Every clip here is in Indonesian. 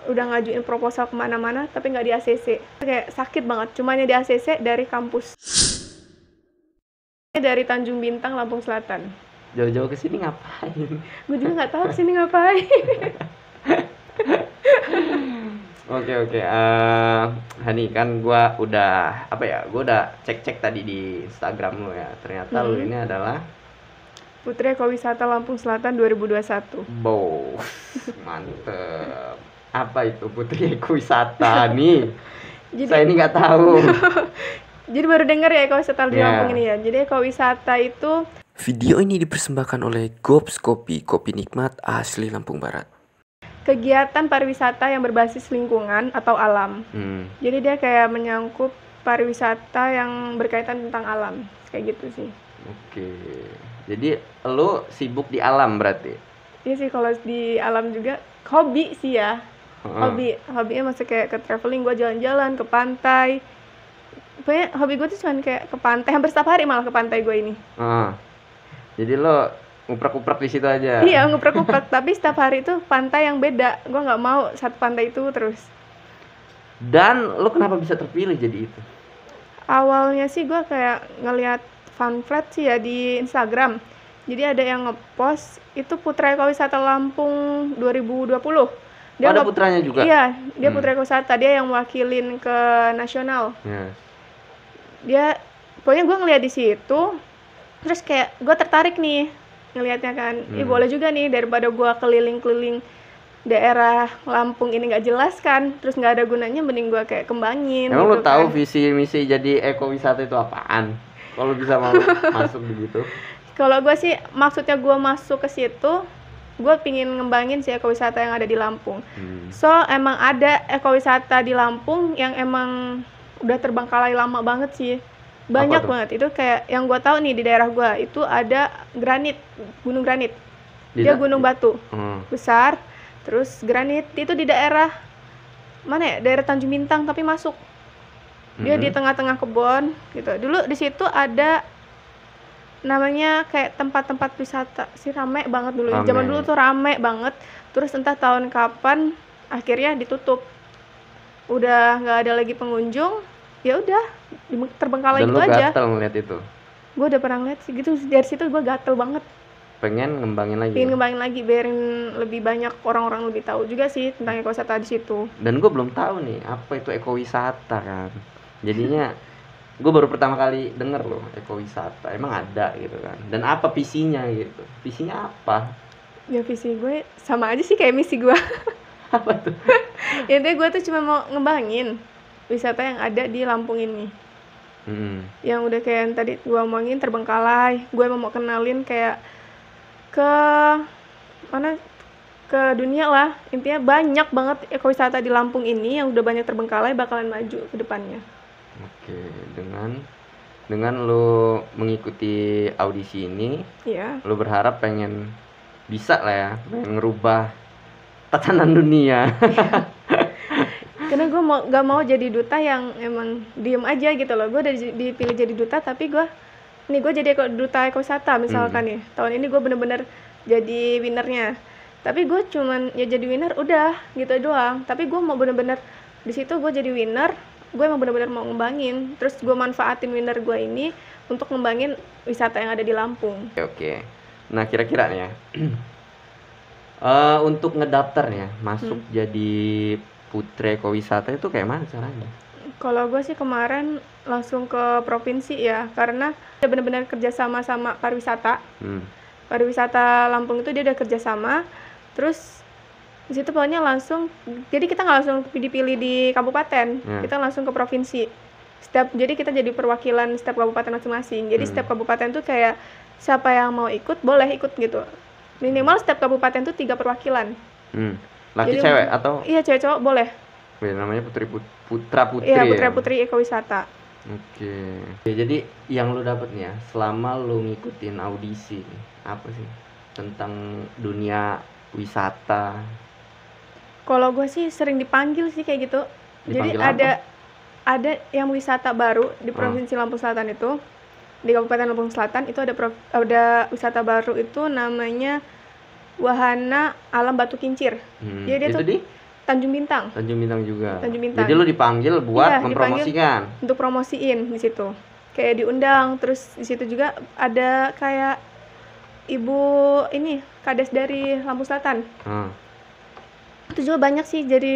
udah ngajuin proposal kemana-mana tapi nggak di ACC. Kayak sakit banget, cumanya di ACC dari kampus. Dari Tanjung Bintang, Lampung Selatan. Jauh-jauh ke sini ngapain? Gue juga nggak tahu kesini ngapain. Oke. Hani, kan gua udah gua udah cek tadi di Instagram lu ya. Ternyata lu ini adalah Putri Ekowisata Lampung Selatan 2021. Bow, mantep. Apa itu Putri Ekowisata nih? Saya ini nggak tahu. Jadi baru dengar ya ekowisata di Lampung ini ya. Jadi ekowisata itu. Video ini dipersembahkan oleh Gops Kopi, kopi nikmat asli Lampung Barat. Kegiatan pariwisata yang berbasis lingkungan atau alam. Jadi dia kayak menyangkut pariwisata yang berkaitan tentang alam, kayak gitu sih. Oke. Jadi lu sibuk di alam berarti? Iya sih, kalau di alam juga hobi sih ya. Hobinya masih kayak ke traveling, gue jalan-jalan ke pantai. Pokoknya hobi gue tuh cuma kayak ke pantai, hampir setiap hari malah ke pantai gue ini. Jadi lo nguprek-nguprek di situ aja? Iya, nguprek-nguprek, tapi setiap hari itu pantai yang beda. Gue nggak mau satu pantai itu terus. Dan lo kenapa bisa terpilih jadi itu? Awalnya sih gue kayak ngelihat pamflet sih ya di Instagram. Jadi ada yang ngepost itu Putra Ekowisata Lampung 2020. Dia ada putranya juga? Iya, dia Putra Ekowisata, dia yang mewakilin ke nasional. Dia, pokoknya gue ngeliat di situ, terus kayak gue tertarik nih ngelihatnya kan. Boleh juga nih, daripada gue keliling-keliling daerah Lampung ini nggak jelas kan, terus nggak ada gunanya, mending gue kayak kembangin. Emang gitu lo tahu kan. visi misi jadi ekowisata itu apaan? Kalau bisa mau masuk begitu? Kalau gue sih maksudnya gue masuk ke situ, gue pingin ngembangin si ekowisata yang ada di Lampung. So emang ada ekowisata di Lampung yang emang udah terbengkalai lama banget sih, banyak banget. Itu kayak yang gue tahu nih di daerah gue itu ada gunung granit. Dia gunung batu besar, terus granit itu di daerah mana ya, daerah Tanjung Bintang tapi masuk. Dia di tengah-tengah kebun gitu. Dulu di situ ada namanya kayak tempat-tempat wisata sih, rame banget dulu. Zaman dulu tuh rame banget. Terus entah tahun kapan akhirnya ditutup. Udah nggak ada lagi pengunjung. Ya udah terbengkalai gitu aja. Dan lu gatel ngeliat itu? Gue udah pernah ngeliat sih gitu. Dari situ gue gatel banget. Pengen ngembangin lagi. Biarin lebih banyak orang-orang lebih tahu juga sih tentang ekowisata di situ. Dan gue belum tahu nih apa itu ekowisata kan. Jadinya gue baru pertama kali denger loh ekowisata. Emang ada gitu kan. Dan apa visinya gitu? Visinya apa? Ya visi gue sama aja sih kayak misi gue. Apa tuh? Intinya gue tuh cuma mau ngembangin wisata yang ada di Lampung ini. Yang udah kayak yang tadi gue omongin terbengkalai. Gue mau kenalin kayak ke mana, ke dunia lah. Intinya banyak banget ekowisata di Lampung ini yang udah banyak terbengkalai bakalan maju ke depannya. Oke, dengan lo mengikuti audisi ini, lo berharap pengen bisa lah ya, pengen ngerubah tatanan dunia. Karena gue gak mau jadi duta yang emang diem aja gitu loh. Gue udah dipilih jadi duta, tapi gue jadi duta ekowisata misalkan nih. Tahun ini gue bener-bener jadi winnernya. Tapi gue cuman ya jadi winner udah gitu doang. Tapi gue mau bener-bener di situ gue jadi winner. Gue emang bener-bener mau ngembangin. Terus gue manfaatin winner gue ini untuk ngembangin wisata yang ada di Lampung. Oke. Nah kira-kira nih ya, untuk ngedaftar ya masuk jadi Putri Ekowisata itu kayak mana caranya? Kalau gue sih kemarin langsung ke provinsi ya, karena dia benar-benar kerjasama sama pariwisata. Pariwisata Lampung itu dia udah kerjasama. Terus di situ pokoknya langsung, jadi kita nggak langsung dipilih di kabupaten, kita langsung ke provinsi. Jadi kita jadi perwakilan setiap kabupaten masing-masing. Jadi setiap kabupaten tuh kayak siapa yang mau ikut boleh ikut gitu. Minimal setiap kabupaten tuh 3 perwakilan. Laki cewek atau? Iya, cewek cowok boleh. Namanya Putra Putri. Iya, Putra Putri Ekowisata. Oke. Jadi yang lu dapet nih ya, selama lu ngikutin audisi, apa sih tentang dunia wisata? Kalau gue sih sering dipanggil sih kayak gitu. Dipanggil jadi ada yang wisata baru di provinsi Lampung Selatan itu. Di Kabupaten Lampung Selatan itu ada wisata baru itu namanya Wahana Alam Batu Kincir. Jadi itu Tanjung Bintang. Tanjung Bintang juga. Tanjung Bintang. Jadi lu dipanggil buat Iya, mempromosikan. Untuk promosiin di situ. Kayak diundang, terus di situ juga ada kayak ibu ini kades dari Lampung Selatan. Itu juga banyak sih, jadi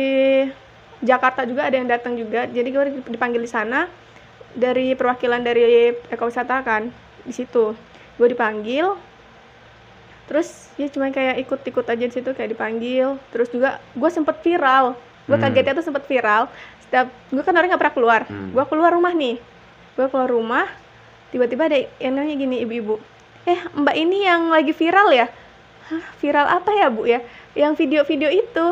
Jakarta juga ada yang datang juga. Jadi gue dipanggil di sana dari perwakilan dari ekowisata kan. Di situ gue dipanggil. Terus ya cuma kayak ikut-ikut aja di situ, kayak dipanggil. Terus juga gue sempet viral. Gue kagetnya tuh sempet viral. Setiap gue kan orangnya nggak pernah keluar. Gue keluar rumah nih. Gue keluar rumah, tiba-tiba ada yang nanya gini, ibu-ibu, Mbak ini yang lagi viral ya? Hah, viral apa ya Bu ya? Yang video-video itu.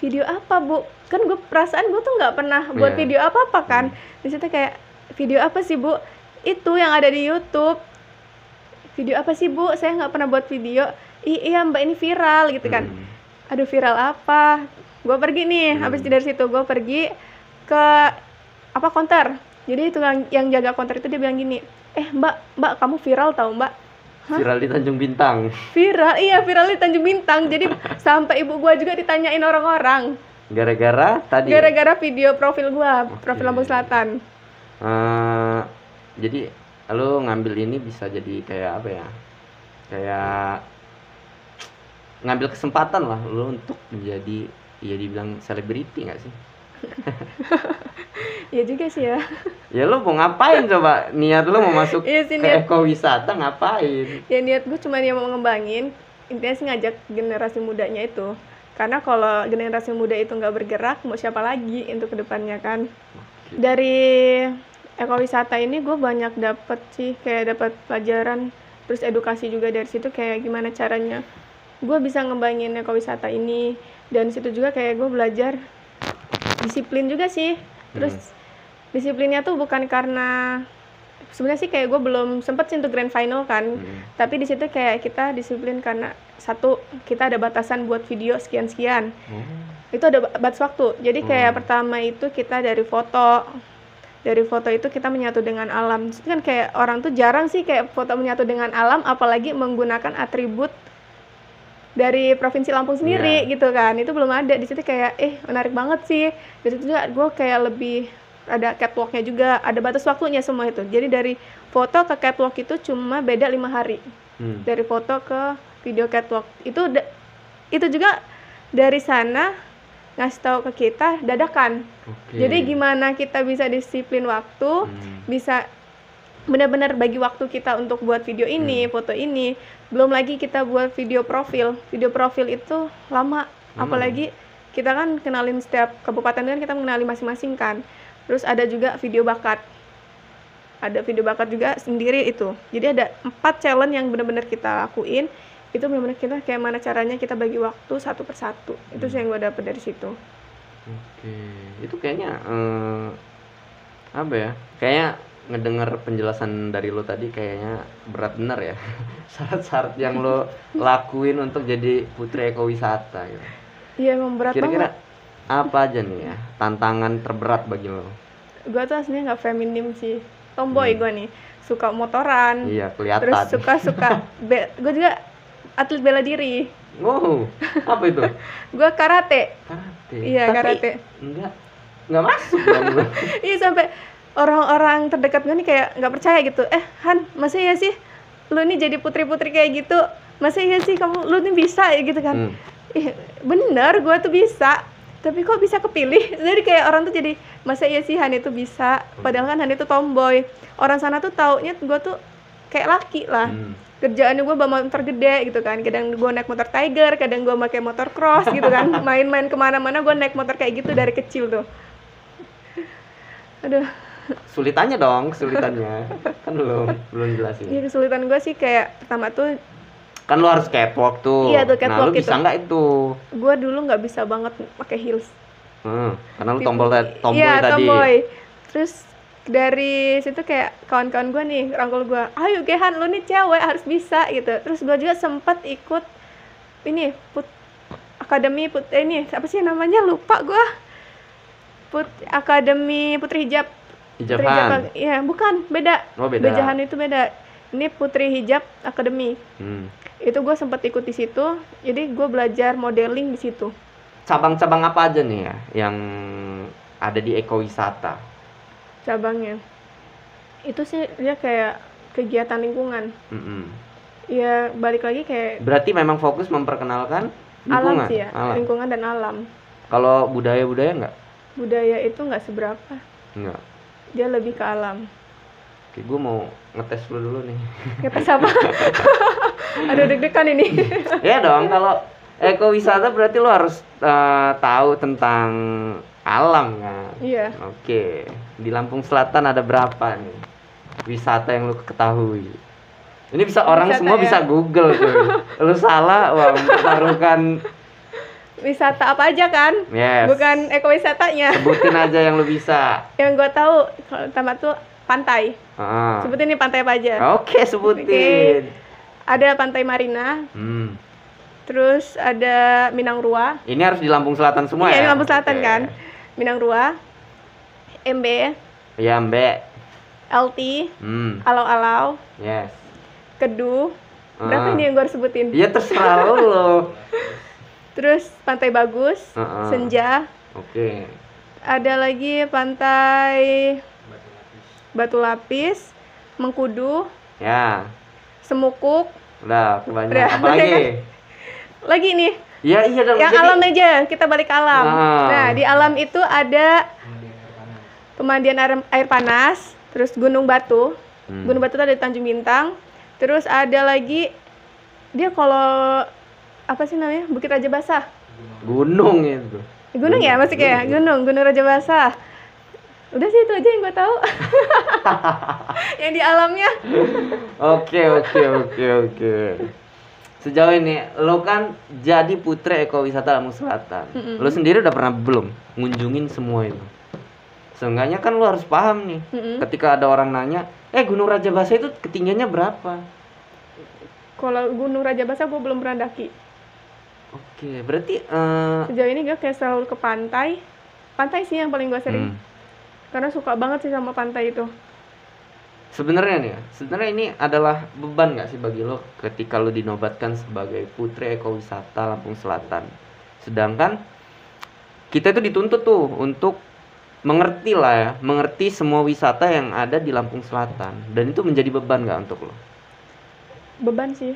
Video apa Bu? Kan gue perasaan gue tuh nggak pernah buat video apa-apa kan. Di situ kayak, video apa sih Bu? Itu yang ada di YouTube. Video apa sih Bu? Saya nggak pernah buat video. Iya Mbak ini viral gitu kan. Aduh, viral apa? Gue pergi nih, habis dari situ gue pergi ke konter. Jadi itu yang jaga konter itu dia bilang gini, Mbak kamu viral tau Mbak. Hah? Viral di Tanjung Bintang. Viral di Tanjung Bintang. Jadi sampai ibu gua juga ditanyain orang-orang. Gara-gara tadi? Gara-gara video profil gua, profil Lampung Selatan. Jadi lu ngambil ini bisa jadi kayak apa ya? Kayak ngambil kesempatan lah lu untuk menjadi, ya dibilang selebriti nggak sih? Iya juga sih ya. Ya lu mau ngapain coba? Niat lu mau masuk ke ekowisata ngapain? Ya niat gue cuma yang mau ngembangin, intinya sih ngajak generasi mudanya itu. Karena kalau generasi muda itu nggak bergerak, mau siapa lagi untuk kedepannya kan? Dari ekowisata ini gue banyak dapet sih, kayak dapat pelajaran, terus edukasi juga dari situ kayak gimana caranya gue bisa ngembangin ekowisata ini. Dan situ juga kayak gue belajar disiplin juga sih. Terus disiplinnya tuh bukan karena, sebenarnya sih kayak gue belum sempet sih untuk grand final kan. Tapi di situ kayak kita disiplin karena satu, kita ada batasan buat video sekian-sekian. Itu ada batas waktu. Jadi kayak pertama itu kita dari foto. Dari foto itu kita menyatu dengan alam. Itu kan kayak orang tuh jarang sih kayak foto menyatu dengan alam, apalagi menggunakan atribut dari Provinsi Lampung sendiri gitu kan. Itu belum ada. Di situ kayak menarik banget sih. Dari situ juga gue kayak lebih ada catwalknya juga, ada batas waktunya semua itu. Jadi dari foto ke catwalk itu cuma beda 5 hari. Dari foto ke video catwalk. Itu juga dari sana ngasih tahu ke kita dadakan. Jadi gimana kita bisa disiplin waktu, bisa benar-benar bagi waktu kita untuk buat video ini, foto ini. Belum lagi kita buat video profil. Video profil itu lama. Apalagi kita kan kenalin setiap kabupaten kan, kita mengenali masing-masing kan. Terus ada juga video bakat. Ada video bakat juga sendiri itu. Jadi ada 4 challenge yang benar-benar kita lakuin. Itu benar-benar kita kayak mana caranya kita bagi waktu satu persatu. Itu sih yang gue dapet dari situ. Itu kayaknya apa ya? Kayak ngedengar penjelasan dari lo tadi kayaknya berat bener ya. Syarat-syarat yang lo lakuin untuk jadi putri ekowisata gitu. Iya, emang berat banget. Kira-kira apa aja nih ya tantangan terberat bagi lo? Gue tuh aslinya nggak feminim sih, tomboy gue nih, suka motoran. Iya, kelihatan. Terus suka gue juga atlet bela diri. Wow, apa itu? Gue karate. Iya, tapi karate. Enggak masuk kan? Iya, sampai orang-orang terdekat gue nih kayak nggak percaya gitu. Han, masa ya sih lu nih jadi putri-putri kayak gitu? Masa ya sih lu nih bisa ya gitu kan? Bener, gue tuh bisa. Tapi kok bisa kepilih? Jadi kayak orang tuh jadi, masa iya sih Han itu bisa? Padahal kan Han itu tomboy. Orang sana tuh taunya gue tuh kayak laki lah. Kerjaannya gue bawa motor gede gitu kan. Kadang gue naik motor Tiger, kadang gue pakai motor cross gitu kan. Main-main kemana-mana gue naik motor kayak gitu dari kecil tuh. Aduh. Kesulitannya kan belum jelasin. Iya, kesulitan gue sih kayak pertama tuh kan lo harus catwalk tuh. Iya tuh, catwalk. Nah, lo bisa nggak itu? Gue dulu nggak bisa banget pakai heels. Karena lo tomboy tadi. Iya, tomboy. Terus dari situ kayak kawan-kawan gue nih rangkul gue, ayo Gehan, lo nih cewek harus bisa gitu. Terus gue juga sempat ikut ini akademi ini apa sih namanya, lupa gue. Akademi Putri Hijab. Hijaban. Iya, bukan, beda. Oh, beda. Bejahan itu beda. Ini Putri Hijab Akademi. Itu gue sempat ikut di situ. Jadi gue belajar modeling di situ. cabang-cabang apa aja nih ya yang ada di ekowisata? Cabangnya itu sih dia kayak kegiatan lingkungan. Mm-mm. Ya balik lagi kayak Berarti memang fokus memperkenalkan alam lingkungan. sih ya, Alam. lingkungan dan alam. Kalau budaya-budaya nggak? Budaya itu nggak seberapa, Nggak. dia lebih ke alam. Oke, gue mau ngetes lu dulu nih. Kita siapa? Aduh deg-degan ini. Ya dong, kalau ekowisata berarti lu harus tahu tentang alam kan. Iya. Oke, di Lampung Selatan ada berapa nih wisata yang lu ketahui? Ini bisa orang Wisata semua ya? bisa Google tuh. Lu salah, wah mempertaruhkan. Wisata apa aja kan? Yes. Bukan ekowisatanya. Sebutin aja yang lu bisa. Yang gue tahu kalau pertama tuh pantai. Ah. Sebutin nih pantai apa aja. Oke, sebutin. Ada Pantai Marina, Hmm. terus ada Minang Rua. Ini harus di Lampung Selatan semua Iya, ya? di Lampung Selatan Oke. kan. Minang Rua, MB, Iya, Mbak. LT, Alau-Alau, Yes. Kedu. Berapa Ah. ini yang gue harus sebutin? Iya, terserah lu. Terus Pantai Bagus, Ah. Senja. Oke. Ada lagi Pantai Batu Lapis, Mengkudu, Ya. Semukuk. Udah, kebanyakan. Udah, Apa lagi? kan? Lagi nih, Iya, iya dong. yang Jadi- alam aja, kita balik ke alam. Ah. Nah, di alam itu ada pemandian air panas, terus Gunung Batu. Gunung Batu itu ada di Tanjung Bintang. Terus ada lagi, dia kalau apa sih namanya, Bukit Raja Basah. Gunung itu. Gunung ya, masih kayak Gunung Raja Basah. Udah sih itu aja yang gue tahu. Yang di alamnya. Oke. Sejauh ini lo kan jadi putri ekowisata Lampung Selatan. Lo sendiri udah pernah belum ngunjungin semua itu? Seenggaknya kan lo harus paham nih. Ketika ada orang nanya, Gunung Raja Basah itu ketinggiannya berapa? Kalau Gunung Raja Basah gue belum pernah daki. Oke, berarti Sejauh ini gue kayak selalu ke pantai. Pantai sih yang paling gue sering. Karena suka banget sih sama pantai itu. sebenarnya nih ya, sebenarnya ini adalah beban nggak sih bagi lo ketika lo dinobatkan sebagai putri ekowisata Lampung Selatan. Sedangkan kita itu dituntut tuh untuk mengerti lah ya, mengerti semua wisata yang ada di Lampung Selatan. Dan itu menjadi beban nggak untuk lo? Beban sih.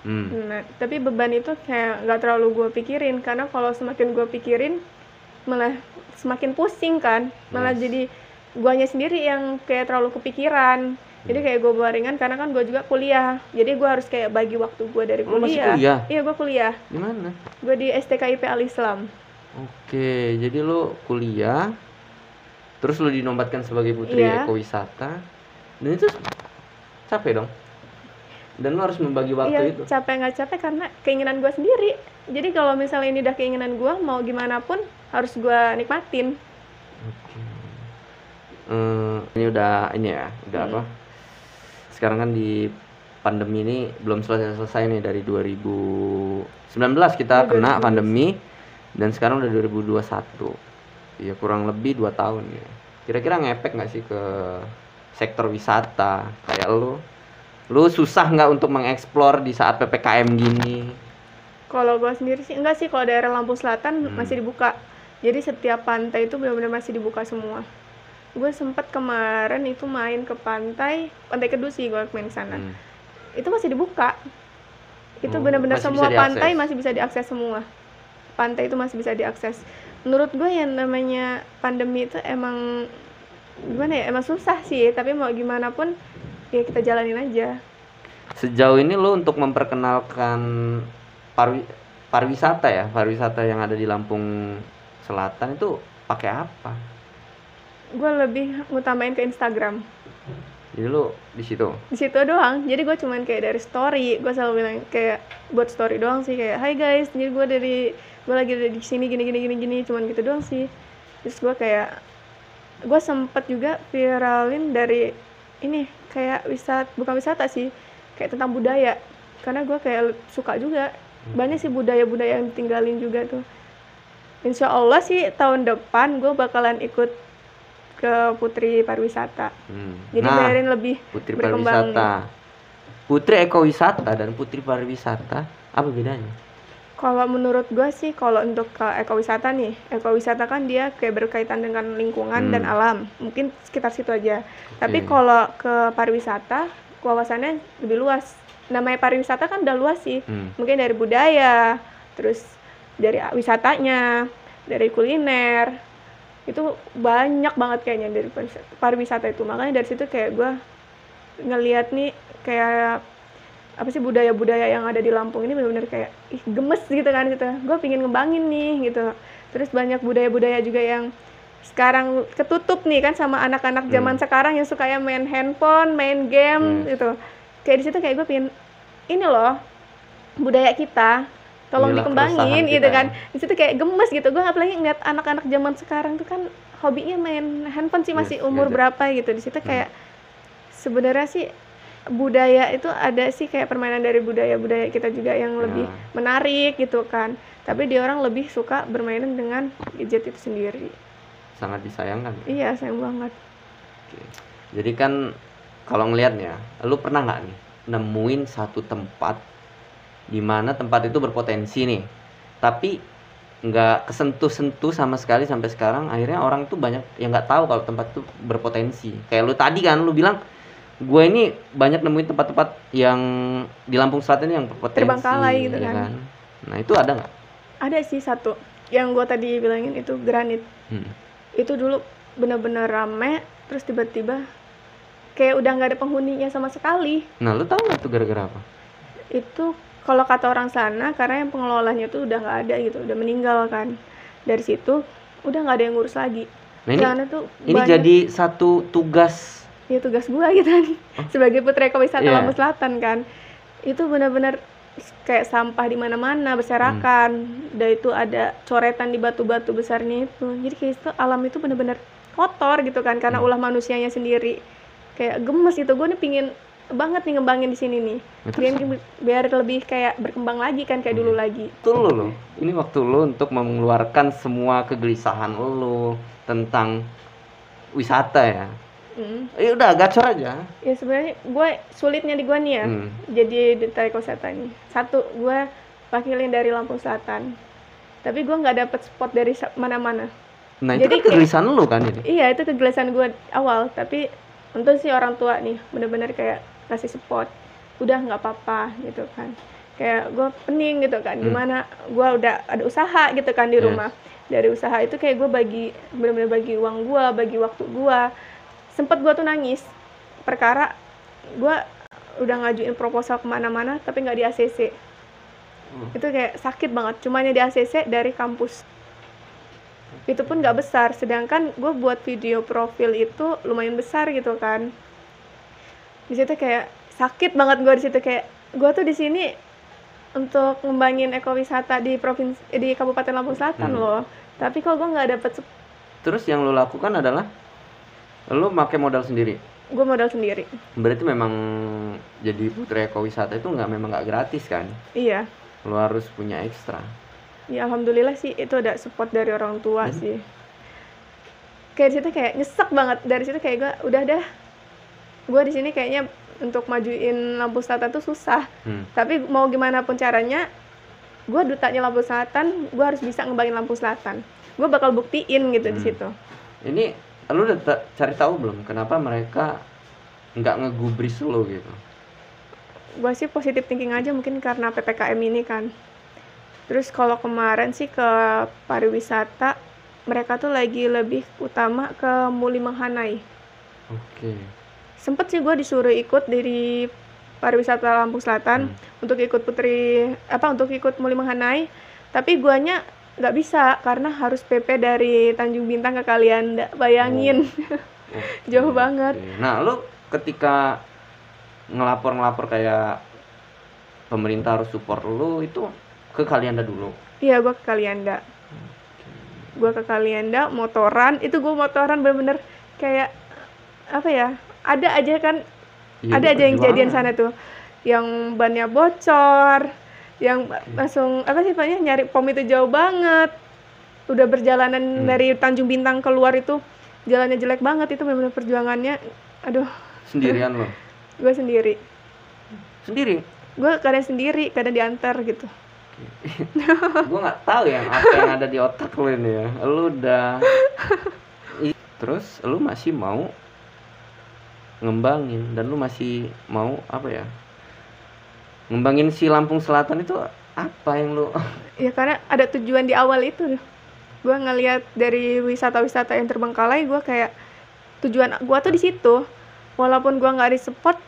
Nah, tapi beban itu kayak nggak terlalu gue pikirin. Karena kalau semakin gue pikirin, malah semakin pusing kan. Malah jadi guanya sendiri yang kayak terlalu kepikiran. Jadi kayak gue baringan karena kan gue juga kuliah. Jadi gue harus kayak bagi waktu gue dari Lo masih kuliah. kuliah? Iya, gue kuliah. Di mana? Gue di STKIP Al-Islam. Oke, jadi lo kuliah, terus lo dinobatkan sebagai putri Iya. ekowisata, dan itu capek dong. Dan lo harus membagi waktu Iya, itu. capek nggak capek karena keinginan gue sendiri. Jadi kalau misalnya ini udah keinginan gue, mau gimana pun harus gue nikmatin. Oke. Ini udah udah apa? Sekarang kan di pandemi ini belum selesai nih dari 2019 kita kena 2020. pandemi dan sekarang udah 2021. Ya kurang lebih 2 tahun ya. Kira-kira ngefek nggak sih ke sektor wisata kayak lu susah nggak untuk mengeksplor di saat PPKM gini? Kalau gue sendiri sih enggak sih, kalau daerah Lampung Selatan masih dibuka. Jadi setiap pantai itu benar-benar masih dibuka semua. Gue sempat kemarin itu main ke Pantai Kedu sih, gue main ke sana. Itu masih dibuka. Itu benar-benar masih semua bisa pantai diakses. masih bisa diakses semua. Pantai itu masih bisa diakses. Menurut gue yang namanya pandemi itu emang gimana ya? Emang susah sih, tapi mau gimana pun ya kita jalanin aja. Sejauh ini lo untuk memperkenalkan pariwisata yang ada di Lampung Selatan itu pakai apa? Gue lebih ngutamain ke Instagram. Jadi lo di situ. Di situ doang. Jadi gue cuman kayak dari story, gue selalu bilang kayak buat story doang sih, kayak hai guys, jadi gue lagi ada di sini gini, cuman gitu doang sih. Terus gue sempet juga viralin dari ini kayak bukan wisata sih, kayak tentang budaya, karena gue kayak suka juga. Banyak sih budaya-budaya yang ditinggalin juga tuh. Insya Allah sih tahun depan gue bakalan ikut ke Putri Pariwisata. Jadi biarin lebih Putri berkembang Pariwisata, Putri Ekowisata dan Putri Pariwisata apa bedanya? Kalau menurut gue sih, kalau untuk ke ekowisata nih, ekowisata kan dia kayak berkaitan dengan lingkungan dan alam, mungkin sekitar situ aja. Tapi kalau ke pariwisata, wawasannya lebih luas. Namanya pariwisata kan udah luas sih, mungkin dari budaya, terus dari wisatanya, dari kuliner, itu banyak banget kayaknya dari pariwisata itu. Makanya dari situ kayak gue ngelihat nih kayak apa sih budaya-budaya yang ada di Lampung ini benar-benar kayak gemes gitu kan gitu. Gue pingin ngembangin nih gitu. Terus banyak budaya-budaya juga yang sekarang ketutup nih kan sama anak-anak zaman sekarang yang suka ya main handphone, main game gitu. Kayak di situ kayak gue pingin ini loh budaya kita tolong dikembangin gitu kan. Di situ kayak gemes gitu. Gue apalagi ngeliat anak-anak zaman sekarang tuh kan hobinya main handphone sih masih umur berapa gitu. Di situ kayak sebenarnya sih budaya itu ada sih kayak permainan dari budaya-budaya kita juga yang lebih menarik gitu kan. Tapi dia orang lebih suka bermain dengan gadget itu sendiri. Sangat disayangkan. Iya, sayang banget. Oke. Jadi kan kalau ngelihatnya, lu pernah nggak nih nemuin satu tempat di mana tempat itu berpotensi nih, tapi nggak kesentuh-sentuh sama sekali sampai sekarang. Akhirnya orang tuh banyak yang nggak tahu kalau tempat itu berpotensi. Kayak lu tadi kan, lu bilang gue ini banyak nemuin tempat-tempat yang di Lampung Selatan ini yang berpotensi. Terbengkalai gitu ya kan. Nah itu ada nggak? Ada sih satu yang gue tadi bilangin itu granit. Itu dulu bener-bener rame, terus tiba-tiba kayak udah nggak ada penghuninya sama sekali. Nah lu tahu nggak tuh gara-gara apa? Itu kalau kata orang sana karena yang pengelolanya tuh udah nggak ada gitu, udah meninggal kan. Dari situ udah nggak ada yang ngurus lagi. Nah ini jadi satu tugas. Ya tugas gua gitu kan sebagai Putri Ekowisata Lampung Selatan kan. Itu benar-benar kayak sampah di mana-mana berserakan. Dan itu ada coretan di batu-batu besarnya itu. Jadi kayak itu alam itu benar-benar kotor gitu kan karena ulah manusianya sendiri. Kayak gemes gitu. Gue nih pingin banget nih ngembangin di sini nih. Biar lebih kayak berkembang lagi kan kayak dulu lagi. Itu lo. Ini waktu lo untuk mengeluarkan semua kegelisahan lo tentang wisata ya. Ya udah gacor aja. Ya sebenarnya gue sulitnya di gue nih ya. Jadi duta ekowisata nih. Satu, gue wakilin dari Lampung Selatan. Tapi gue nggak dapet spot dari mana-mana. Nah itu jadi kan kegelisahan lu kan ini? Iya itu kegelisahan gue awal. Tapi untung sih orang tua nih bener-bener kayak kasih support. Udah nggak apa-apa gitu kan. Kayak gue pening gitu kan. Gimana gue udah ada usaha gitu kan di rumah. Dari usaha itu kayak gue bener-bener bagi uang gue, bagi waktu gue. Sempet gue tuh nangis perkara gue udah ngajuin proposal kemana-mana tapi nggak di ACC. Itu kayak sakit banget, cumanya di ACC dari kampus itu pun nggak besar, sedangkan gue buat video profil itu lumayan besar gitu kan. Di situ kayak sakit banget gue di situ, kayak gue tuh di sini untuk ngembangin ekowisata di Kabupaten Lampung Selatan loh, tapi kok gue nggak dapet. Terus yang lo lakukan adalah lo pakai modal sendiri? Gue modal sendiri. Berarti memang jadi Putri Ekowisata itu memang nggak gratis kan? Iya. Lo harus punya ekstra. Ya alhamdulillah sih itu ada support dari orang tua sih. Kayak di situ kayak nyesek banget. Dari situ kayak gue udah dah. Gue di sini kayaknya untuk majuin Lampung Selatan tuh susah. Tapi mau gimana pun caranya, gue dutanya Lampung Selatan, gue harus bisa ngembangin Lampung Selatan. Gue bakal buktiin gitu di situ. Ini lu udah cari tahu belum kenapa mereka nggak ngegubris lo gitu? Gue sih positive thinking aja, mungkin karena PPKM ini kan. Terus kalau kemarin sih ke pariwisata, mereka tuh lagi lebih utama ke Muli Menghanai. Oke. Sempet sih gue disuruh ikut dari pariwisata Lampung Selatan untuk ikut untuk ikut Muli Menghanai, tapi guanya nggak bisa karena harus PP dari Tanjung Bintang ke Kalianda. Bayangin. Jauh banget. Nah lu ketika ngelapor kayak pemerintah harus support lu itu ke Kalianda dulu? Iya gue ke Kalianda. Gue ke Kalianda motoran. Itu gue motoran bener-bener kayak apa ya, ada aja kan ada aja yang kejadian sana tuh yang bannya bocor, yang langsung nyari pom itu jauh banget. Udah berjalanan dari Tanjung Bintang keluar itu jalannya jelek banget. Itu benar-benar perjuangannya. Aduh. Sendirian lo? Gue sendiri. Sendiri? Gue kadang sendiri, kadang diantar gitu. Gue nggak tahu ya apa yang ada di otak lu ini ya. Lu udah terus lu masih mau ngembangin, dan lu masih mau apa ya, ngembangin si Lampung Selatan itu apa yang lu Ya karena ada tujuan di awal itu. Gue ngelihat dari wisata-wisata yang terbengkalai, gue kayak tujuan gue tuh di situ. Walaupun gue nggak di-support,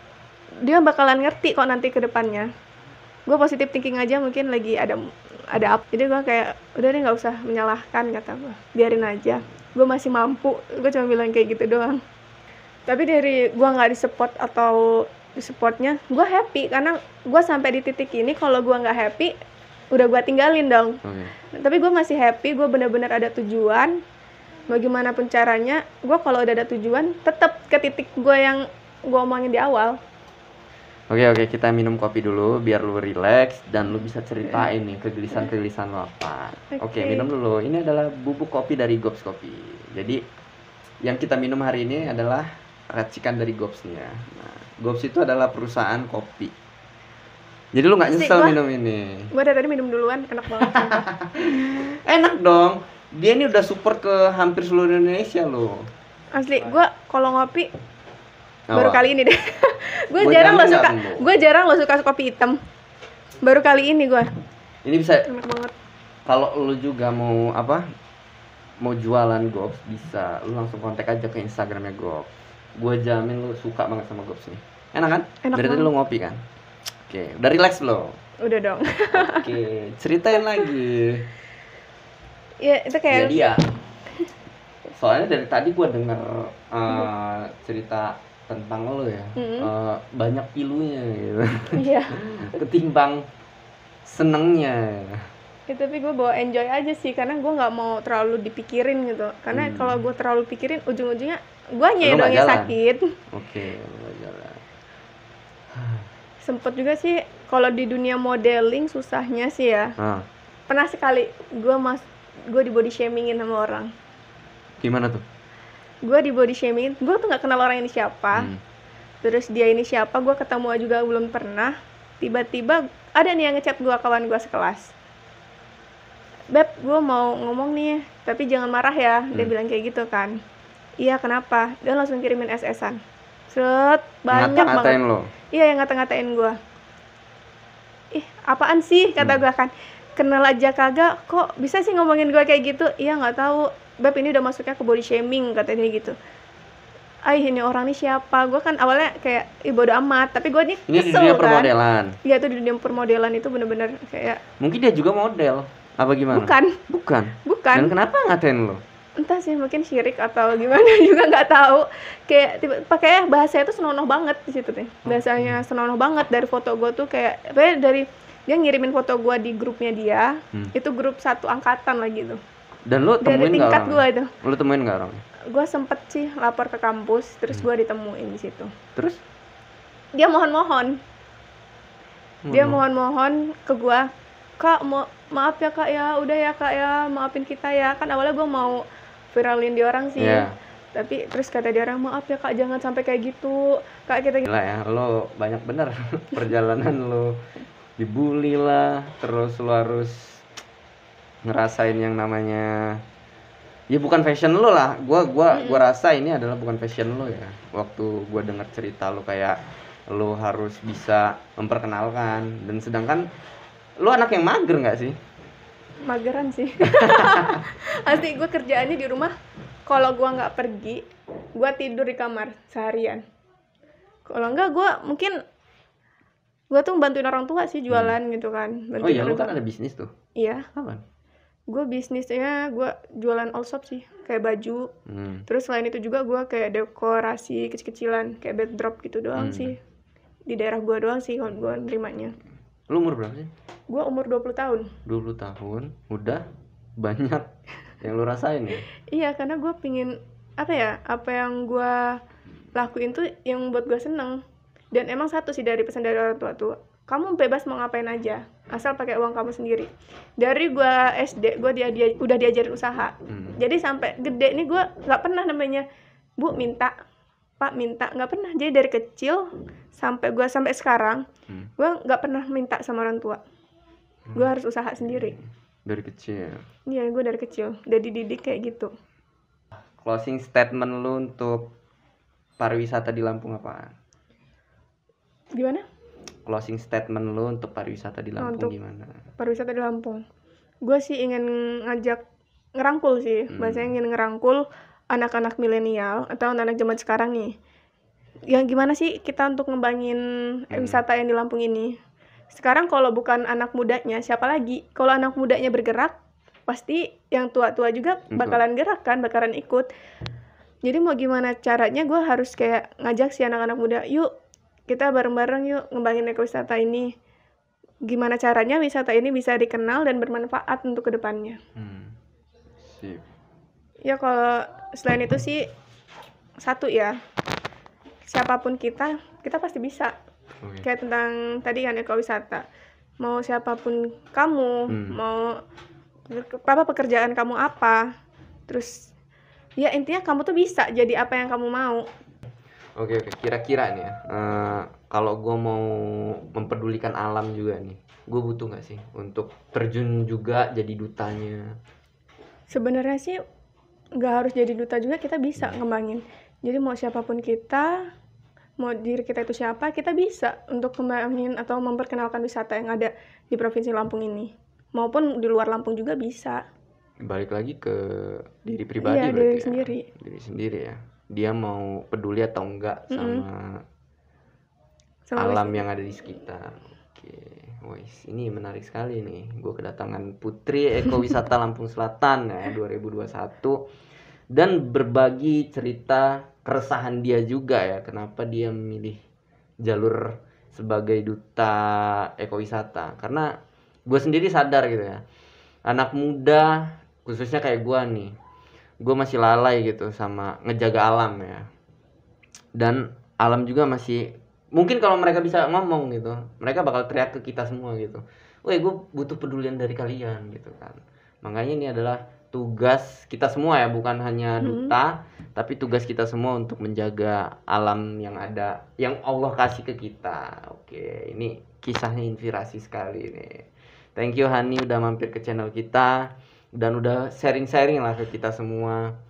dia bakalan ngerti kok nanti ke depannya. Gue positive thinking aja, mungkin lagi ada apa. Jadi gue kayak udah deh, nggak usah menyalahkan, kata gue, biarin aja, gue masih mampu. Gue cuma bilang kayak gitu doang. Tapi dari gue nggak di-support atau di-supportnya, gue happy karena gue sampai di titik ini. Kalau gue nggak happy, udah gue tinggalin dong. Tapi gue masih happy, gue benar-benar ada tujuan. Bagaimanapun caranya, gue kalau udah ada tujuan, tetap ke titik gue yang gue omongin di awal. Oke, kita minum kopi dulu biar lu relax dan lu bisa ceritain nih kegelisahan lu apa. Oke, minum dulu. Ini adalah bubuk kopi dari Gobs Kopi. Jadi yang kita minum hari ini adalah racikan dari Gobs-nya. Nah, Gobs itu adalah perusahaan kopi. Jadi lu nggak nyesel minum ini? Gue dari tadi minum duluan, enak banget. Enak dong. Dia ini udah support ke hampir seluruh Indonesia loh. Asli, gue kalau ngopi baru kali ini deh. Gue jarang lo suka kopi hitam. Baru kali ini gue. Ini bisa. Enak banget. Kalau lu juga mau apa? Mau jualan Gobs, bisa. Lu langsung kontak aja ke Instagramnya Gobs. Gue jamin lu suka banget sama Gobs nih. Enak kan? Enak dari tadi lu ngopi kan? Oke, udah relax belum? Udah dong. Oke, ceritain lagi. Ya itu kayak. Jadi ya. Soalnya dari tadi gue denger cerita tentang lo ya, banyak pilunya gitu. Iya. Ketimbang senengnya. Ya, tapi gue bawa enjoy aja sih, karena gue nggak mau terlalu dipikirin gitu. Karena kalau gue terlalu pikirin, ujung-ujungnya gue dong yang sakit. Oke, lo jalan. Sempet juga sih kalau di dunia modeling susahnya sih ya. Pernah sekali gue di body shamingin sama orang. Gimana tuh? Gue di body shaming, gue tuh nggak kenal orang ini siapa. Terus dia ini siapa, gue ketemu juga belum pernah. Tiba-tiba ada nih yang ngechat gue, kawan gue sekelas. Beb, gue mau ngomong nih, tapi jangan marah ya. Dia bilang kayak gitu kan. Iya, kenapa? Dia langsung kirimin SS-an. Set, banyak banget. Lo? Iya, yang ngata-ngatain gue. Ih, apaan sih, kata gue kan. Kenal aja kagak, kok bisa sih ngomongin gue kayak gitu? Iya, nggak tahu. Beb, ini udah masuknya ke body shaming, katanya gitu. Ini orang nih siapa? Gue kan awalnya kayak bodo amat, tapi gue nih kesel kan. Ini di dunia permodelan? Iya, itu di dunia permodelan itu bener-bener kayak. Mungkin dia juga model, apa gimana? Bukan. Dan kenapa ngatain lo? Entah sih, mungkin syirik atau gimana juga nggak tahu. Kayak pakai bahasanya tuh senonoh banget di situ deh. Bahasanya senonoh banget. Dari foto gue tuh kayak dari dia ngirimin foto gue di grupnya dia. Itu grup satu angkatan lagi tuh. Dan lu temuin nggak orang? Gua itu. Lu temuin nggak orang? Gue sempet sih lapor ke kampus, terus gue ditemuin di situ. Terus? Dia mohon-mohon ke gue, Kak, maaf ya Kak ya, udah ya Kak ya, maafin kita ya. Kan awalnya gue mau viralin di orang sih. Tapi terus kata dia orang, maaf ya Kak, jangan sampai kayak gitu. Kak, kita gila ya, lo banyak bener perjalanan lo. Dibully lah, terus lo harus ngerasain yang namanya ya bukan fashion lo lah. Gua rasa ini adalah bukan fashion lo ya. Waktu gua dengar cerita lo kayak lo harus bisa memperkenalkan, dan sedangkan lo anak yang mager nggak sih? Mageran sih. Asli gue kerjaannya di rumah, kalau gua nggak pergi gua tidur di kamar seharian. Kalau enggak gua tuh bantuin orang tua sih jualan gitu kan. Oh iya, lo kan ada bisnis tuh. Iya. Apaan? Gue bisnisnya gue jualan all shop sih, kayak baju. Terus selain itu juga gue kayak dekorasi kecil-kecilan, kayak backdrop gitu doang sih. Di daerah gue doang sih kalau gue nerimanya. Lu umur berapa sih? Gue umur 20 tahun. 20 tahun, udah banyak yang lu rasain ya? Iya, karena gue pingin apa yang gue lakuin tuh yang buat gue seneng. Dan emang satu sih dari pesan dari orang tua tuh, kamu bebas mau ngapain aja, asal pakai uang kamu sendiri. Dari gue SD, gue udah diajarin usaha. Jadi sampai gede nih gue nggak pernah namanya, Bu minta, Pak minta, nggak pernah. Jadi dari kecil sampai sekarang, gue nggak pernah minta sama orang tua. Gue harus usaha sendiri. Dari kecil. Iya, gue dari kecil udah dididik kayak gitu. Closing statement lu untuk pariwisata di Lampung apaan? Gimana? Closing statement lu untuk pariwisata di Lampung Untuk gimana? pariwisata di Lampung, gue sih ingin ngerangkul sih, bahasanya ingin ngerangkul anak-anak milenial atau anak-anak zaman sekarang nih. Yang gimana sih kita untuk ngembangin wisata yang di Lampung ini? Sekarang kalau bukan anak mudanya, siapa lagi? Kalau anak mudanya bergerak, pasti yang tua-tua juga bakalan gerak kan, bakalan ikut. Jadi mau gimana caranya, gue harus kayak ngajak si anak-anak muda, yuk kita bareng-bareng yuk ngembangin ekowisata ini. Gimana caranya wisata ini bisa dikenal dan bermanfaat untuk kedepannya. Sip. Ya kalau selain itu sih, satu ya, siapapun kita pasti bisa. Kayak tentang tadi kan ekowisata, mau siapapun kamu, mau apa pekerjaan kamu apa, terus ya intinya kamu tuh bisa jadi apa yang kamu mau. Oke, kira-kira nih ya, kalau gue mau mempedulikan alam juga nih, gue butuh nggak sih untuk terjun juga jadi dutanya? Sebenarnya sih nggak harus jadi duta juga, kita bisa ngembangin. Jadi mau siapapun kita, mau diri kita itu siapa, kita bisa untuk ngembangin atau memperkenalkan wisata yang ada di Provinsi Lampung ini. Maupun di luar Lampung juga bisa. Balik lagi ke diri pribadi. Iya, berarti diri ya? sendiri. Diri sendiri ya. Dia mau peduli atau enggak sama alam yang ada di sekitar. Oke, wis, ini menarik sekali nih. Gue kedatangan Putri Ekowisata Lampung Selatan ya 2021 dan berbagi cerita keresahan dia juga ya, kenapa dia memilih jalur sebagai duta ekowisata. Karena gue sendiri sadar gitu ya, anak muda khususnya kayak gue nih, gue masih lalai gitu sama ngejaga alam ya. Dan alam juga masih, mungkin kalau mereka bisa ngomong gitu, mereka bakal teriak ke kita semua gitu, woi gue butuh pedulian dari kalian gitu kan. Makanya ini adalah tugas kita semua ya, bukan hanya duta, tapi tugas kita semua untuk menjaga alam yang ada, yang Allah kasih ke kita. Oke, ini kisahnya inspirasi sekali nih. Thank you Hani udah mampir ke channel kita dan udah sharing-sharing lah ke kita semua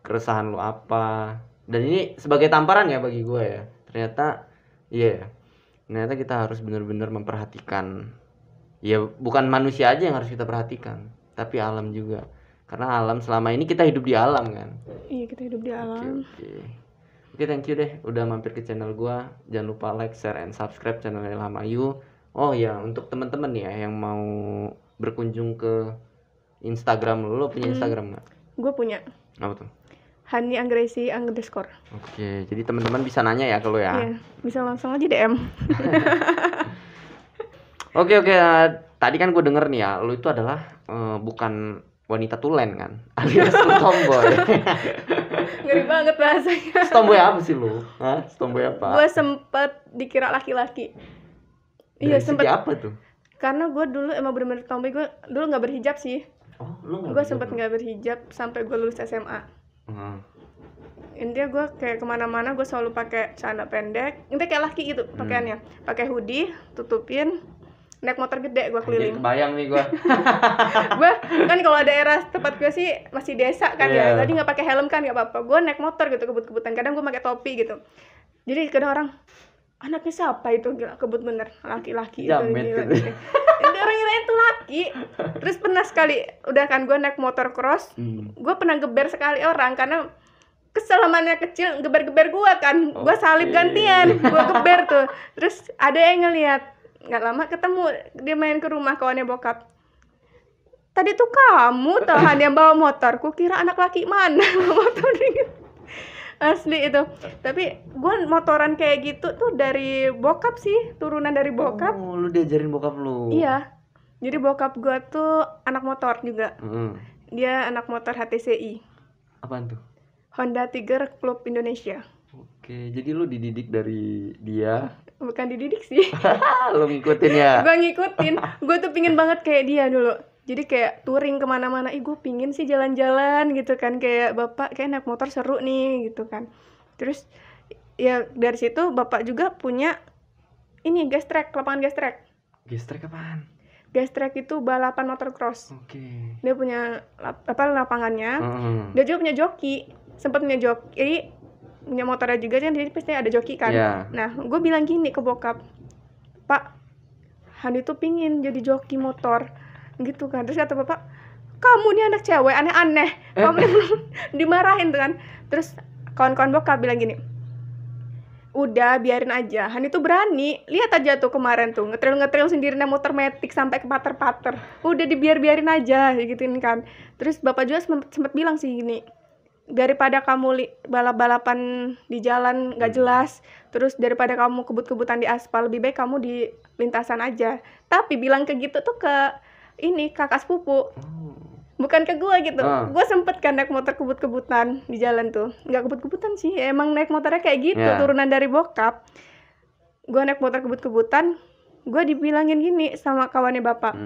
keresahan lu apa. Dan ini sebagai tamparan ya bagi gue ya. Ternyata ternyata kita harus benar-benar memperhatikan. Ya bukan manusia aja yang harus kita perhatikan, tapi alam juga. Karena alam selama ini kita hidup di alam kan. Iya, kita hidup di alam. Oke, thank you deh udah mampir ke channel gua. Jangan lupa like, share, and subscribe channel Ilham Ayu. Oh ya, untuk teman-teman ya yang mau berkunjung ke Instagram lo punya Instagram nggak? Gue punya. Apa tuh? Hani _ Oke, jadi teman-teman bisa nanya ya kalau ya. Iya, bisa langsung aja DM. Oke, tadi kan gue denger nih ya, lo itu adalah bukan wanita tulen kan, alias tomboy. Ngeri banget bahasanya. Tomboy apa sih lu? Hah? Tomboy apa? Gue sempet dikira laki-laki. Iya, sempet. Apa tuh? Karena gue dulu emang bener-bener tomboy. Gue dulu nggak berhijab sih. Oh, lu nggak? Gue sempet nggak berhijab sampai gue lulus SMA. Intinya gue kayak kemana-mana gue selalu pakai celana pendek. Intinya kayak laki gitu pakaiannya. Pakai hoodie, tutupin. Naik motor gede gue keliling. Kebayang nih gue. Gue kan kalau daerah tempat gue sih masih desa kan ya. Tadi nggak pakai helm kan nggak apa-apa. Gue naik motor gitu kebut-kebutan. Kadang gue pakai topi gitu. Jadi kadang orang, anaknya siapa itu? Gila, kebut bener laki-laki itu. Gitu. Orang kirain itu laki. Terus pernah sekali, udah kan gue naik motor cross, gue pernah geber sekali orang karena kesalahannya kecil geber-geber gue kan. Gue salib gantian, gue geber tuh. Terus ada yang ngeliat. Nggak lama ketemu, dia main ke rumah kawannya bokap. Tadi tuh kamu Tahan yang bawa motor. Ku kira anak laki mana bawa motor gitu. Asli itu. Tapi gue motoran kayak gitu tuh dari bokap sih, turunan dari bokap. Oh, lu diajarin bokap lu? Iya. Jadi bokap gue tuh anak motor juga. Dia anak motor HTCI. Apaan tuh? Honda Tiger Club Indonesia. Oke, jadi lu dididik dari dia? Bukan dididik sih. Lu ngikutin ya? Gue ngikutin. Gue tuh pingin banget kayak dia dulu. Jadi kayak touring kemana-mana. Gue pingin sih jalan-jalan gitu kan. Kayak bapak kayak naik motor seru nih gitu kan. Terus ya dari situ bapak juga punya ini gas track, lapangan gas track. Gas track apaan? Gestrek itu balapan motocross. Oke. Dia punya lapangannya. Heeh. Dia juga punya joki. Sempat punya joki, punya motornya juga, jadi pasti ada joki kan. Iya. Nah, gue bilang gini ke bokap, Pak, Handi tuh pingin jadi joki motor gitu kan. Terus kata bapak, kamu nih anak cewek aneh-aneh, kamu dimarahin tuh kan. Terus kawan-kawan bokap bilang gini, udah biarin aja, Hani tuh berani. Lihat aja tuh kemarin tuh ngetrail sendiri naik motor metik sampai ke pater-pater. Udah dibiarin aja gituin kan. Terus bapak juga sempat bilang sih gini, daripada kamu balap-balapan di jalan nggak jelas, terus daripada kamu kebut-kebutan di aspal, lebih baik kamu di lintasan aja. Tapi bilang ke gitu tuh ke ini kakak sepupu, bukan ke gue gitu. Gue sempet kan naik motor kebut-kebutan di jalan tuh. Nggak kebut-kebutan sih, emang naik motornya kayak gitu, turunan dari bokap. Gue naik motor kebut-kebutan, gue dibilangin gini sama kawannya bapak,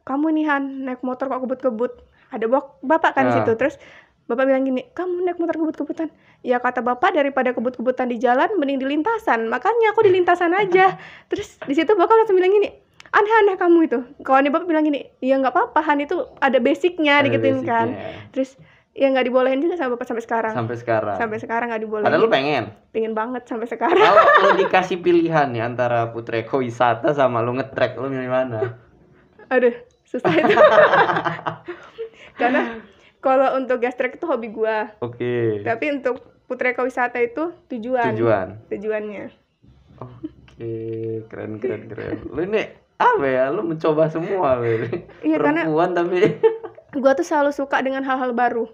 kamu nih Han naik motor kok kebut-kebut. Ada bapak kan di situ. Terus bapak bilang gini, kamu naik motor kebut-kebutan. Ya kata bapak, daripada kebut-kebutan di jalan mending di lintasan, makanya aku di lintasan aja. Terus di situ bapak langsung bilang gini, aneh-aneh kamu itu. Kawannya bapak bilang gini, ya nggak apa-apa, Han itu ada basicnya digituin kan. Terus ya nggak dibolehin juga sama bapak sampai sekarang. Sampai sekarang nggak dibolehin. Padahal lu pengen banget sampai sekarang. Kalau lu dikasih pilihan nih antara putra ekowisata sama lu ngetrek, lu milih mana? Aduh, susah itu. Karena kalau untuk gastrek itu hobi gua. Oke. Tapi untuk putra ekowisata itu tujuannya. Oke, keren. Lu ini apa ya? Lu mencoba semua, Iya, perempuan karena tapi gue tuh selalu suka dengan hal-hal baru.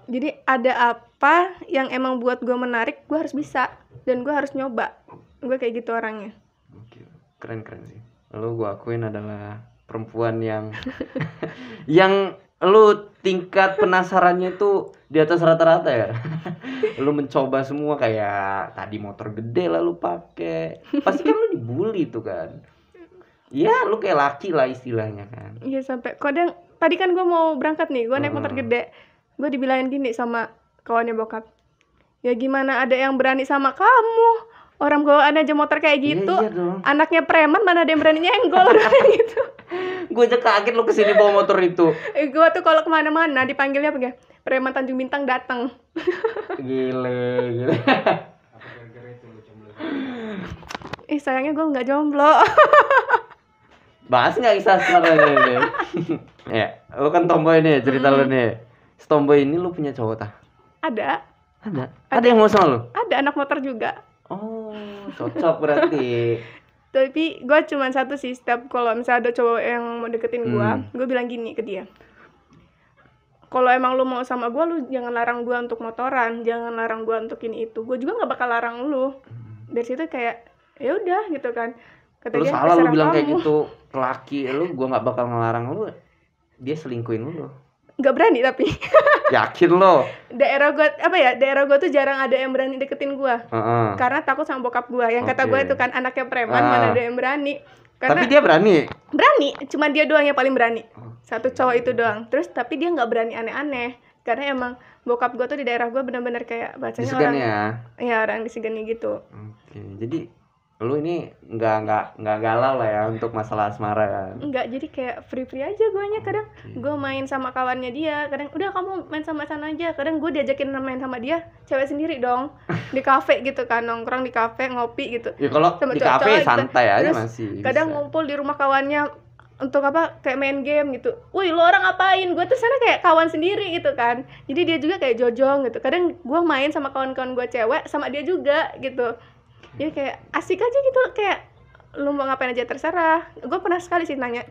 Jadi ada apa yang emang buat gue menarik, gue harus bisa dan gue harus nyoba. Gue kayak gitu orangnya. Oke, keren sih. Lu gue akuin adalah perempuan yang yang lu tingkat penasarannya itu di atas rata-rata ya. Lu mencoba semua, kayak tadi motor gede lah lu pakai. Pasti kan lu dibully tuh kan. Ya, lu kayak laki lah istilahnya kan. Iya, sampai kadang tadi kan gue mau berangkat nih, gue naik motor gede. Gue dibilangin gini sama kawannya bokap, ya gimana ada yang berani sama kamu? Orang bawaan aja motor kayak gitu. Iya dong. Anaknya preman mana ada yang berani nyenggol gitu. Gue aja kaget lu kesini bawa motor itu. Gue tuh kalau kemana-mana dipanggilnya apa ya? Preman Tanjung Bintang datang. Gile. Sayangnya gue nggak jomblo. Bahas nggak kisah sebenarnya ini? Ya, lu kan tomboy nih, cerita lu nih. Tomboy ini lu punya cowok tah? Ada yang mau sama lu? Ada anak motor juga. Oh, cocok berarti. Tapi gue cuma satu sih, setiap kalau misalnya ada cowok yang mau deketin gue bilang gini ke dia, kalau emang lu mau sama gue, lu jangan larang gue untuk motoran, jangan larang gue untuk ini itu. Gue juga nggak bakal larang lu. Dari situ kayak ya udah gitu kan. Kata Lu dia, salah lu bilang kamu. kayak gitu, laki lu, gue nggak bakal ngelarang lu. Dia selingkuhin lu. Nggak berani tapi. Yakin lo? Daerah gue tuh jarang ada yang berani deketin gue. Karena takut sama bokap gue. Yang kata gue itu kan anaknya preman, mana ada yang berani. Karena tapi dia berani? Berani, cuma dia doang yang paling berani. Satu cowok itu doang. Terus tapi dia nggak berani aneh-aneh. Karena emang bokap gue tuh di daerah gue benar-benar kayak bacanya disegani orang. Ya? Iya, orang disegani gitu. Oke, jadi lu ini nggak galau lah ya untuk masalah asmara kan? Enggak, jadi kayak free aja guanya. Kadang gue main sama kawannya dia, kadang udah kamu main sama sana aja. Kadang gue diajakin main sama dia, cewek sendiri dong, di kafe gitu kan, nongkrong di kafe ngopi gitu. Ya kalau di kafe santai aja masih. Kadang bisa ngumpul di rumah kawannya untuk apa, kayak main game gitu. Wih, lo orang ngapain? Gue tuh sana kayak kawan sendiri gitu kan. Jadi dia juga kayak jojong gitu. Kadang gue main sama kawan-kawan gue cewek, sama dia juga gitu. Jadi kayak asik aja gitu, kayak lu mau ngapain aja terserah. Gue pernah sekali sih nanya,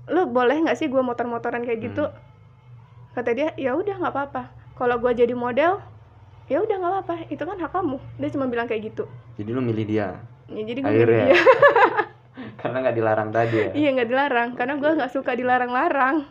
lu boleh nggak sih gue motor-motoran kayak gitu? Kata dia, ya udah nggak apa-apa. Kalau gue jadi model, ya udah nggak apa-apa. Itu kan hak kamu. Dia cuma bilang kayak gitu. Jadi lu milih dia? Ya, jadi gue milih dia. Karena nggak dilarang tadi ya? Iya, nggak dilarang. Karena gue nggak suka dilarang-larang.